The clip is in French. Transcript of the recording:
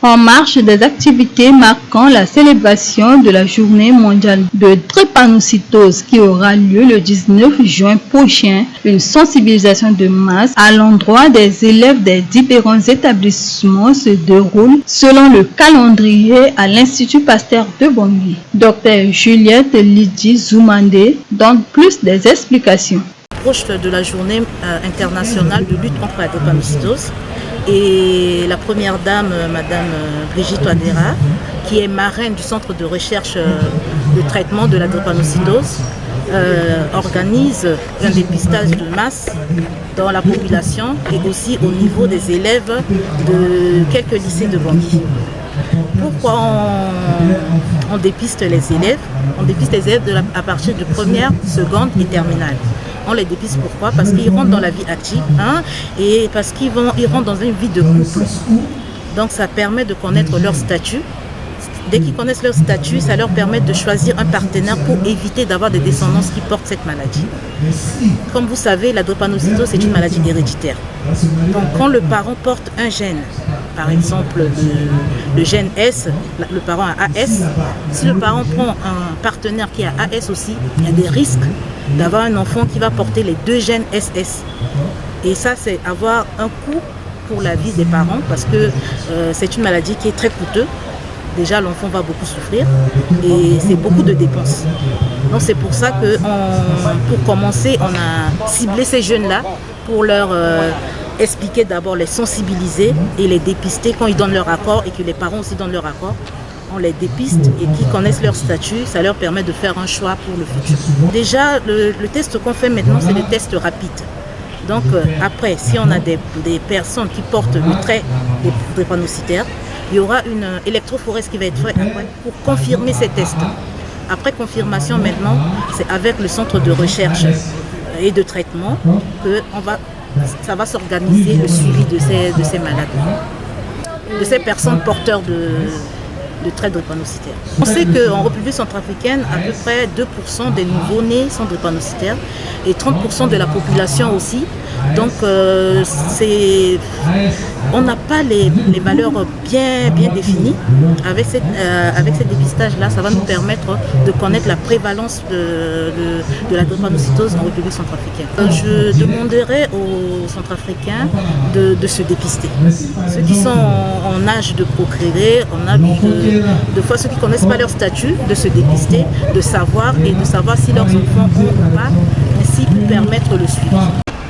En marge des activités marquant la célébration de la journée mondiale de drépanocytose qui aura lieu le 19 juin prochain, une sensibilisation de masse à l'endroit des élèves des différents établissements se déroule selon le calendrier à l'Institut Pasteur de Bangui. Dr Juliette Lydie Zoumandé donne plus des explications. Proche de la journée internationale de lutte contre la drépanocytose. Et la première dame, Madame Brigitte Wadera, qui est marraine du centre de recherche de traitement de la drépanocytose, organise un dépistage de masse dans la population et aussi au niveau des élèves de quelques lycées de Bangui. Pourquoi on dépiste les élèves? On dépiste les élèves à partir de première, seconde et terminale. On les dépiste pourquoi? Parce qu'ils rentrent dans la vie active et parce qu'ils rentrent dans une vie de couple. Donc ça permet de connaître leur statut. Dès qu'ils connaissent leur statut, ça leur permet de choisir un partenaire pour éviter d'avoir des descendances qui portent cette maladie. Comme vous savez, la drépanocytose est une maladie héréditaire. Donc quand le parent porte un gène, par exemple le gène S, le parent a AS, si le parent prend un partenaire qui a AS aussi, il y a des risques d'avoir un enfant qui va porter les deux gènes SS. Et ça, c'est avoir un coût pour la vie des parents parce que c'est une maladie qui est très coûteuse. Déjà, l'enfant va beaucoup souffrir et c'est beaucoup de dépenses. Donc c'est pour ça que pour commencer, on a ciblé ces jeunes-là pour leur expliquer d'abord, les sensibiliser et les dépister quand ils donnent leur accord et que les parents aussi donnent leur accord. On les dépiste et qui connaissent leur statut, ça leur permet de faire un choix pour le futur. Déjà, le test qu'on fait maintenant, c'est le test rapide. Donc après, si on a des personnes qui portent le trait drépanocytaire, il y aura une électrophorèse qui va être faite après pour confirmer ces tests. Après confirmation maintenant, c'est avec le centre de recherche et de traitement que ça va s'organiser le suivi de ces malades, de ces personnes porteurs de traits drépanocytaires. On sait qu'en République centrafricaine, à peu près 2% des nouveaux-nés sont drépanocytaires et 30% de la population aussi. Donc on n'a pas les valeurs bien définies. Avec ces dépistages-là, ça va nous permettre de connaître la prévalence de la drépanocytose en République centrafricaine. Je demanderai aux Centrafricains de se dépister. Ceux qui sont en âge de procréer, de fois ceux qui ne connaissent pas leur statut, de se dépister, de savoir si leurs enfants ont ou pas, ainsi pour permettre le suivi.